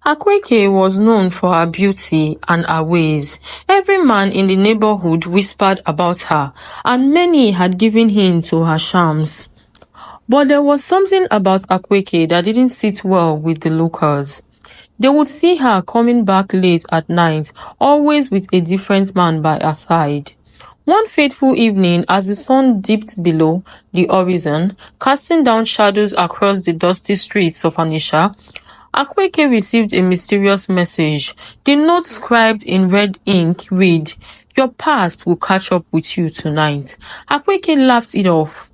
Akweke was known for her beauty and her ways. Every man in the neighborhood whispered about her, and many had given in to her charms. But there was something about Akweke that didn't sit well with the locals. They would see her coming back late at night, always with a different man by her side. One fateful evening, as the sun dipped below the horizon, casting down shadows across the dusty streets of Anisha, Akweke received a mysterious message. The note scribed in red ink read, "Your past will catch up with you tonight." Akweke laughed it off,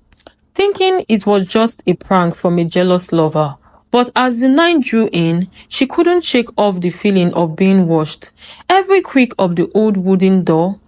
thinking it was just a prank from a jealous lover. But as the night drew in, she couldn't shake off the feeling of being watched. Every creak of the old wooden door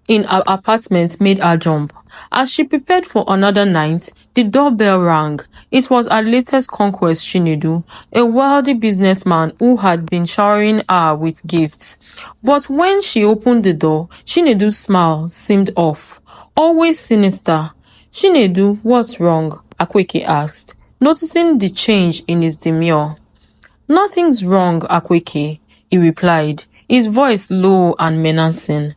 in her apartment made her jump. As she prepared for another night, the doorbell rang. It was her latest conquest, Chinedu, a wealthy businessman who had been showering her with gifts. But when she opened the door, Chinedu's smile seemed off, always sinister. "Chinedu, what's wrong?" Akweke asked, noticing the change in his demeanor. "Nothing's wrong, Akweke," he replied, his voice low and menacing.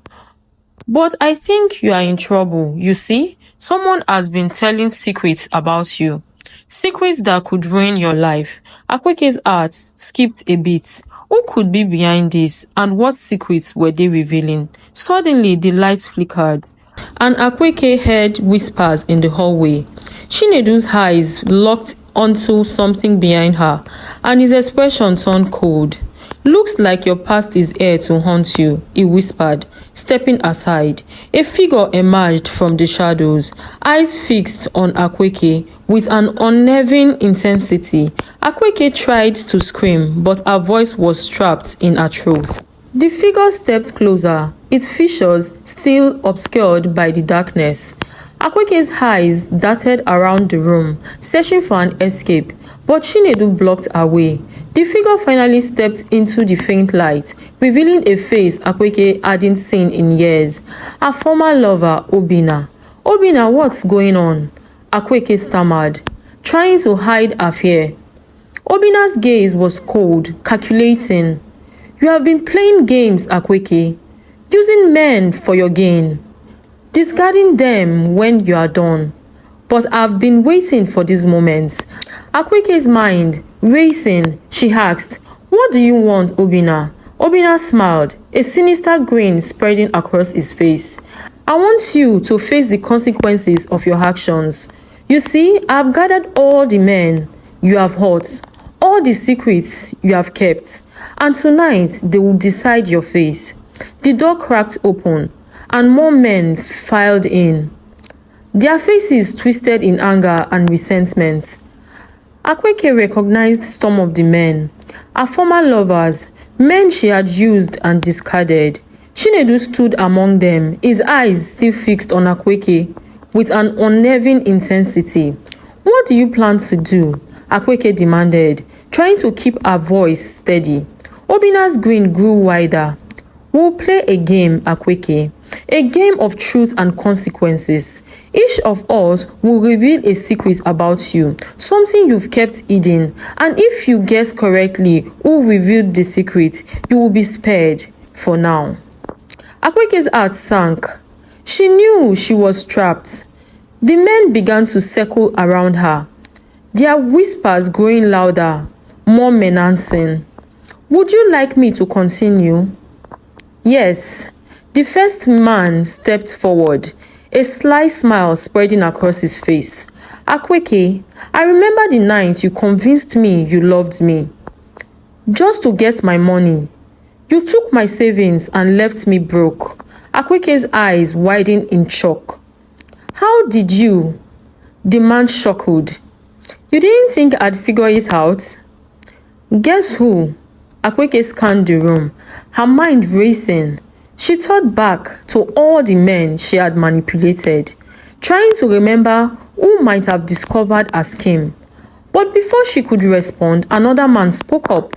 "But I think you are in trouble. You see, someone has been telling secrets about you. Secrets that could ruin your life." Akweke's heart skipped a beat. Who could be behind this, and what secrets were they revealing? Suddenly, the lights flickered, and Akweke heard whispers in the hallway. Chinedu's eyes locked onto something behind her, and his expression turned cold. "Looks like your past is here to haunt you," he whispered, stepping aside. A figure emerged from the shadows, eyes fixed on Akweke with an unnerving intensity. Akweke tried to scream, but her voice was trapped in her throat. The figure stepped closer, its features still obscured by the darkness. Akweke's eyes darted around the room, searching for an escape, but Chinedu blocked her way. The figure finally stepped into the faint light, revealing a face Akweke hadn't seen in years. Her former lover, Obina. "Obina, what's going on?" Akweke stammered, trying to hide her fear. Obina's gaze was cold, calculating. "You have been playing games, Akweke, using men for your gain, discarding them when you are done. But I've been waiting for these moments." Akweke's mind racing, she asked, "What do you want, Obina?" Obina smiled, a sinister grin spreading across his face. "I want you to face the consequences of your actions. You see, I've gathered all the men you have hurt, all the secrets you have kept, and tonight they will decide your fate." The door cracked open, and more men filed in, their faces twisted in anger and resentment. Akweke recognized some of the men, her former lovers, men she had used and discarded. Chinedu stood among them, his eyes still fixed on Akweke with an unnerving intensity. "What do you plan to do?" Akweke demanded, trying to keep her voice steady. Obina's grin grew wider. "We'll play a game, Akweke. A game of truth and consequences. Each of us will reveal a secret about you, something you've kept hidden, and if you guess correctly who revealed the secret, you will be spared for now." Akweke's heart sank. She knew she was trapped. The men began to circle around her, their whispers growing louder, more menacing. "Would you like me to continue?" "Yes." The first man stepped forward, a sly smile spreading across his face. "Akweke, I remember the night you convinced me you loved me. Just to get my money. You took my savings and left me broke." Akweke's eyes widened in shock. "How did you?" The man chuckled. "You didn't think I'd figure it out?" "Guess who?" Akweke scanned the room, her mind racing. She thought back to all the men she had manipulated, trying to remember who might have discovered her scheme. But before she could respond, another man spoke up.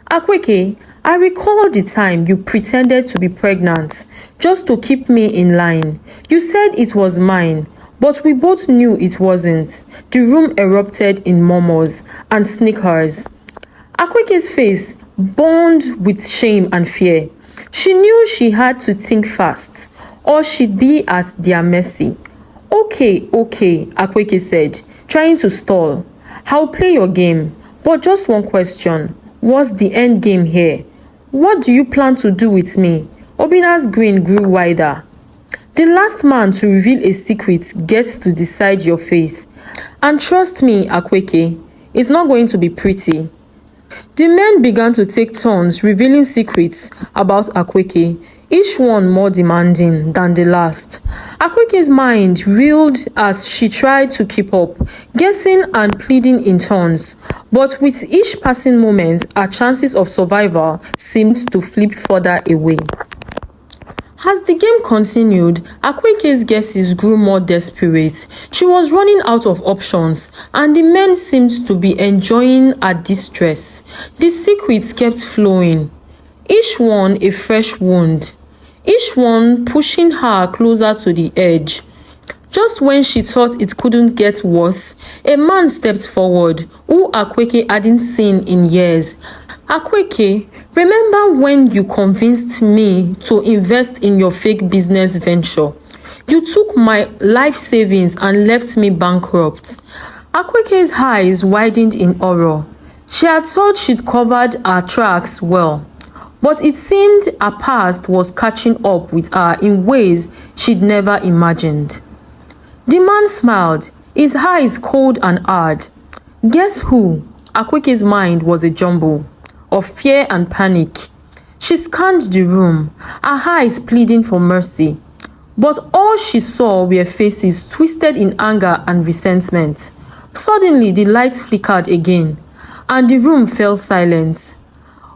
"Akweke, I recall the time you pretended to be pregnant just to keep me in line. You said it was mine, but we both knew it wasn't." The room erupted in murmurs and snickers. Akweke's face burned with shame and fear. She knew she had to think fast, or she'd be at their mercy. Okay, Akweke said, trying to stall. I'll play your game, but just one question. What's the end game here? What do you plan to do with me? Obina's grin grew wider. The last man to reveal a secret gets to decide your fate. And trust me, Akweke, it's not going to be pretty. The men began to take turns revealing secrets about Akweke, each one more demanding than the last. Akweke's mind reeled as she tried to keep up, guessing and pleading in turns. But with each passing moment, her chances of survival seemed to flip further away. As the game continued, Akweke's guesses grew more desperate. She was running out of options, and the men seemed to be enjoying her distress. The secrets kept flowing, each one a fresh wound, each one pushing her closer to the edge. Just when she thought it couldn't get worse, a man stepped forward, who Akweke hadn't seen in years. Akweke, remember when you convinced me to invest in your fake business venture? You took my life savings and left me bankrupt. Akweke's eyes widened in horror. She had thought she'd covered her tracks well, but it seemed her past was catching up with her in ways she'd never imagined. The man smiled, his eyes cold and hard. Guess who? Akweke's mind was a jumble of fear and panic. She scanned the room, her eyes pleading for mercy. But all she saw were faces twisted in anger and resentment. Suddenly, the lights flickered again, and the room fell silent.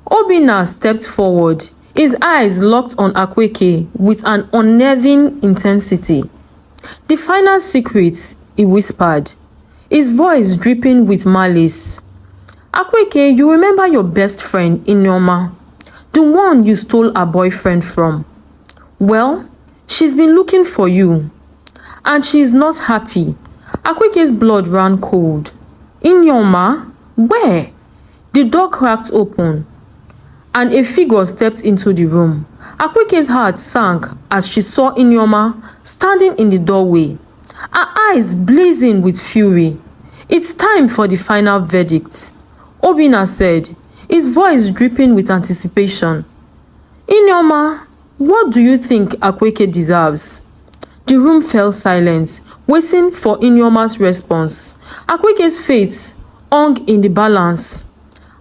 Obina stepped forward, his eyes locked on Akweke with an unnerving intensity. The final secret, he whispered, his voice dripping with malice. Akweke, you remember your best friend, Inyoma, the one you stole her boyfriend from? Well, she's been looking for you, and she is not happy. Akweke's blood ran cold. Inyoma? Where? The door cracked open, and a figure stepped into the room. Akweke's heart sank as she saw Inyoma standing in the doorway, her eyes blazing with fury. It's time for the final verdict, Obina said, his voice dripping with anticipation. Inyoma, what do you think Akweke deserves? The room fell silent, waiting for Inyoma's response. Akweke's fate hung in the balance,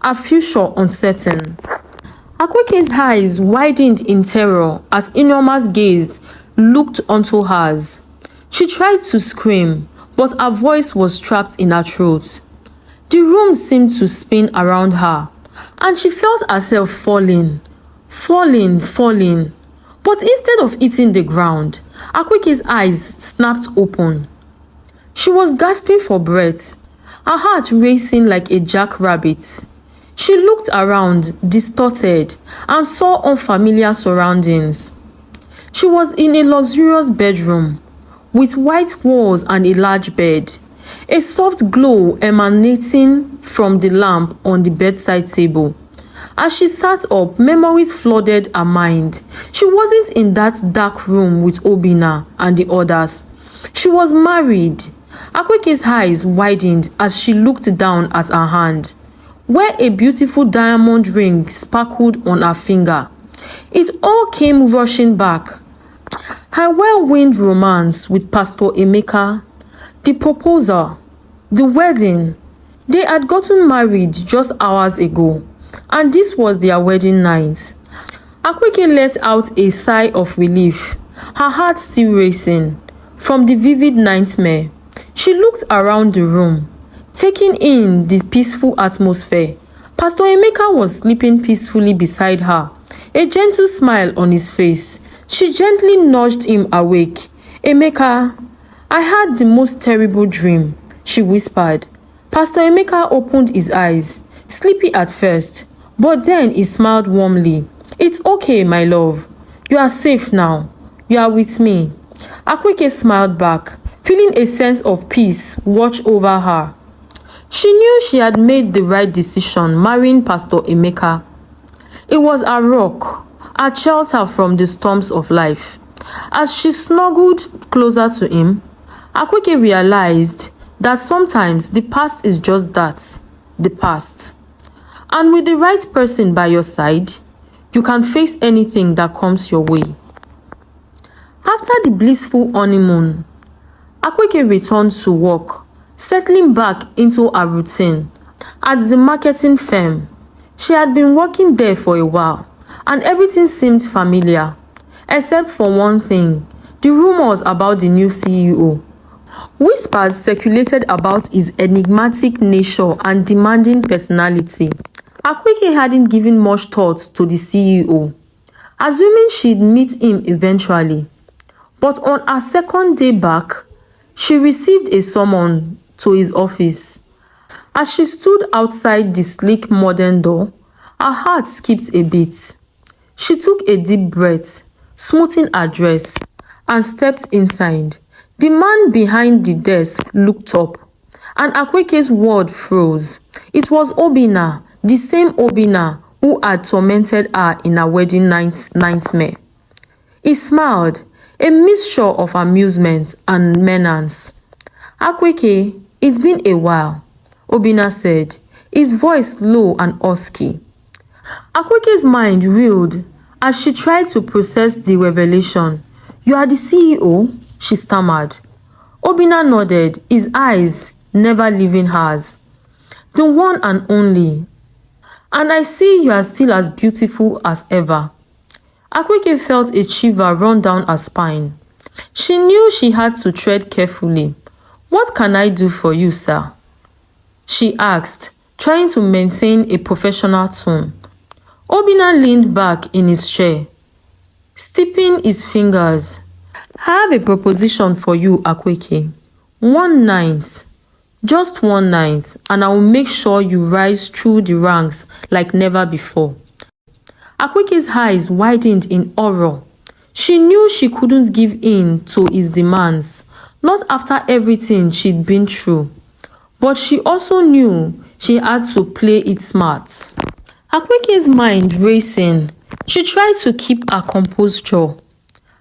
her future uncertain. Akweke's eyes widened in terror as Inyoma's gaze looked onto hers. She tried to scream, but her voice was trapped in her throat. The room seemed to spin around her, and she felt herself falling. But instead of hitting the ground, Akweke's eyes snapped open. She was gasping for breath, her heart racing like a jackrabbit. She looked around, distorted, and saw unfamiliar surroundings. She was in a luxurious bedroom, with white walls and a large bed, a soft glow emanating from the lamp on the bedside table. As she sat up, memories flooded her mind. She wasn't in that dark room with Obina and the others. She was married. Akweke's eyes widened as she looked down at her hand, where a beautiful diamond ring sparkled on her finger. It all came rushing back. Her whirlwind romance with Pastor Emeka, the proposal, the wedding. They had gotten married just hours ago, and this was their wedding night. Akweke let out a sigh of relief, her heart still racing from the vivid nightmare. She looked around the room, taking in the peaceful atmosphere. Pastor Emeka was sleeping peacefully beside her, a gentle smile on his face. She gently nudged him awake. Emeka, I had the most terrible dream, she whispered. Pastor Emeka opened his eyes, sleepy at first, but then he smiled warmly. It's okay, my love. You are safe now. You are with me. Akweke smiled back, feeling a sense of peace watch over her. She knew she had made the right decision marrying Pastor Emeka. It was a rock, a shelter from the storms of life. As she snuggled closer to him, Akweke realized that sometimes the past is just that, the past. And with the right person by your side, you can face anything that comes your way. After the blissful honeymoon, Akweke returned to work, settling back into her routine. At the marketing firm, she had been working there for a while, and everything seemed familiar, except for one thing: the rumors about the new CEO. Whispers circulated about his enigmatic nature and demanding personality. Akweke hadn't given much thought to the CEO, assuming she'd meet him eventually. But on her second day back, she received a summons to his office. As she stood outside the sleek modern door, her heart skipped a beat. She took a deep breath, smoothing her dress, and stepped inside. The man behind the desk looked up, and Akweke's world froze. It was Obinna, the same Obinna who had tormented her in her wedding nightmare. He smiled, a mixture of amusement and menace. "Akweke, it's been a while," Obinna said, his voice low and husky. Akweke's mind reeled as she tried to process the revelation. "You are the CEO?" she stammered. Obinna nodded, his eyes never leaving hers. "The one and only. And I see you are still as beautiful as ever." Akweke felt a shiver run down her spine. She knew she had to tread carefully. "What can I do for you, sir?" she asked, trying to maintain a professional tone. Obinna leaned back in his chair, steeping his fingers. "I have a proposition for you, Akweke. One night, just one night, and I will make sure you rise through the ranks like never before." Akweke's eyes widened in horror. She knew she couldn't give in to his demands, not after everything she'd been through. But she also knew she had to play it smart. Akweke's mind racing, she tried to keep her composure.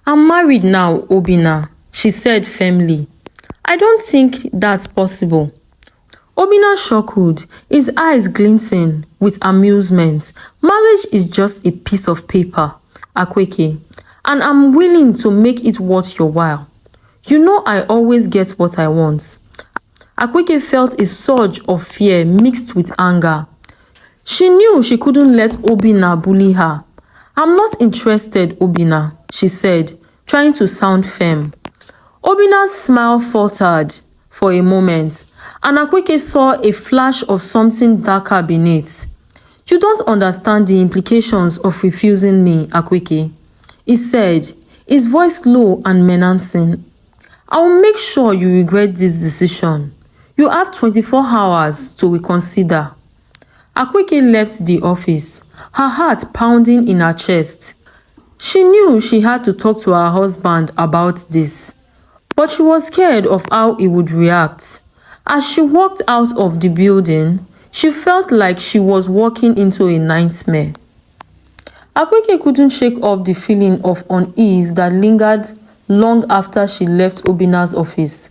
"I'm married now, Obinna," she said firmly. "I don't think that's possible." Obinna chuckled, his eyes glinting with amusement. "Marriage is just a piece of paper, Akweke, and I'm willing to make it worth your while. You know I always get what I want." Akweke felt a surge of fear mixed with anger. She knew she couldn't let Obinna bully her. "I'm not interested, Obinna," she said, trying to sound firm. Obinna's smile faltered for a moment, and Akweke saw a flash of something darker beneath. "You don't understand the implications of refusing me, Akweke," he said, his voice low and menacing. "I will make sure you regret this decision. You have 24 hours to reconsider." Akweke left the office, her heart pounding in her chest. She knew she had to talk to her husband about this, but she was scared of how he would react. As she walked out of the building, she felt like she was walking into a nightmare. Akweke couldn't shake off the feeling of unease that lingered long after she left Obinna's office.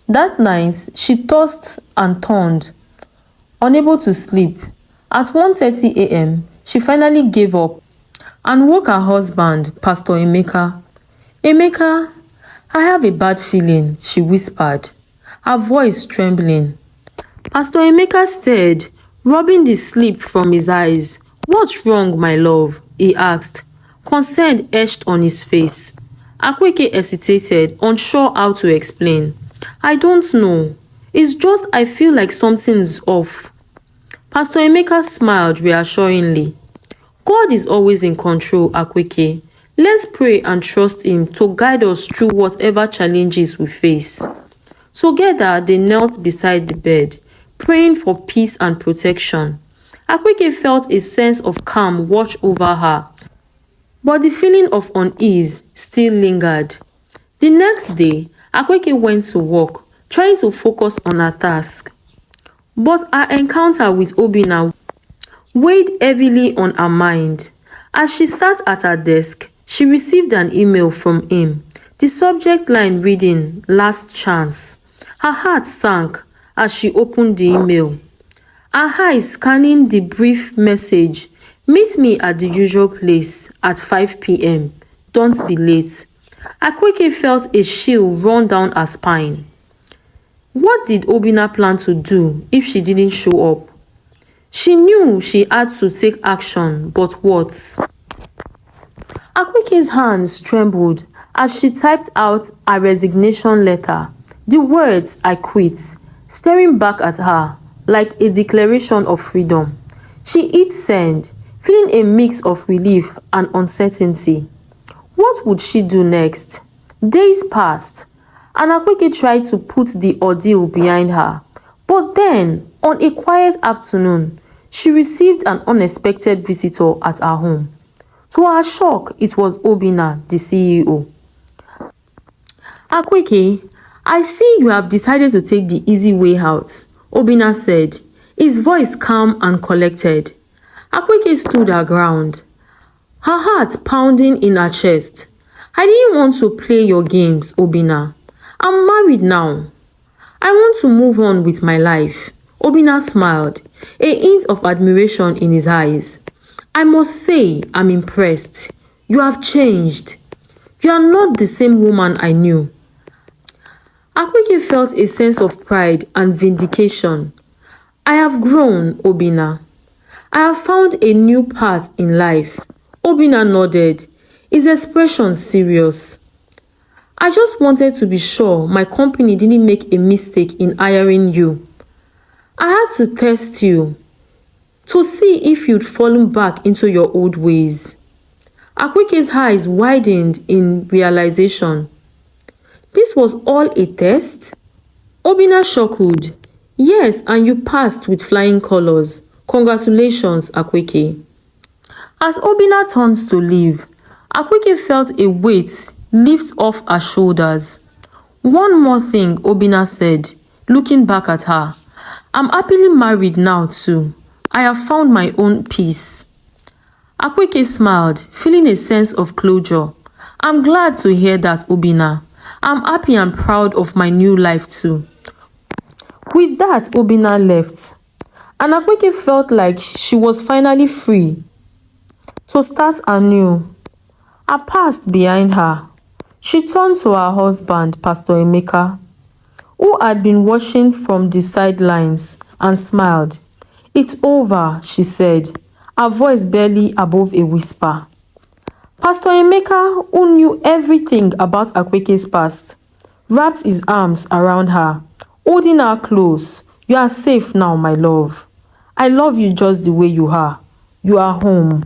That night, she tossed and turned, unable to sleep. At 1:30 a.m., she finally gave up and woke her husband, Pastor Emeka. "Emeka, I have a bad feeling," she whispered, her voice trembling. Pastor Emeka stared, rubbing the sleep from his eyes. "What's wrong, my love?" he asked, concern etched on his face. Akweke hesitated, unsure how to explain. "I don't know. It's just I feel like something's off." Pastor Emeka smiled reassuringly. "God is always in control, Akweke. Let's pray and trust him to guide us through whatever challenges we face." Together, they knelt beside the bed, praying for peace and protection. Akweke felt a sense of calm wash over her, but the feeling of unease still lingered. The next day, Akweke went to work, trying to focus on her task. But her encounter with Obinna weighed heavily on her mind. As she sat at her desk, she received an email from him. The subject line reading, "Last chance." Her heart sank as she opened the email. Her eyes scanning the brief message. "Meet me at the usual place at 5 p.m. Don't be late." Akweke felt a chill run down her spine. What did Obinna plan to do if she didn't show up? She knew she had to take action, but what? Akweke's hands trembled as she typed out a resignation letter. The words, "I quit," staring back at her like a declaration of freedom. She hit send, feeling a mix of relief and uncertainty. What would she do next? Days passed, and Akweke tried to put the ordeal behind her. But then, on a quiet afternoon, she received an unexpected visitor at her home. To her shock, it was Obinna, the CEO. "Akweke, I see you have decided to take the easy way out," Obinna said, his voice calm and collected. Akweke stood her ground, her heart pounding in her chest. "I didn't want to play your games, Obinna. I'm married now. I want to move on with my life." Obinna smiled, a hint of admiration in his eyes. "I must say I'm impressed. You have changed. You are not the same woman I knew." Akweke felt a sense of pride and vindication. "I have grown, Obinna. I have found a new path in life." Obinna nodded, his expression serious. "I just wanted to be sure my company didn't make a mistake in hiring you. I had to test you to see if you'd fallen back into your old ways." Akweke's eyes widened in realization. This was all a test? Obinna chuckled. "Yes, and you passed with flying colors. Congratulations, Akweke." As Obinna turned to leave, Akweke felt a weight lift off her shoulders. "One more thing," Obinna said, looking back at her. "I'm happily married now too. I have found my own peace." Akweke smiled, feeling a sense of closure. "I'm glad to hear that, Obinna. I'm happy and proud of my new life too." With that, Obinna left, and Akweke felt like she was finally free to start anew. Her past behind her, she turned to her husband, Pastor Emeka, who had been watching from the sidelines, and smiled. "It's over," she said, her voice barely above a whisper. Pastor Emeka, who knew everything about Akweke's past, wrapped his arms around her, holding her close. "You are safe now, my love. I love you just the way you are. You are home."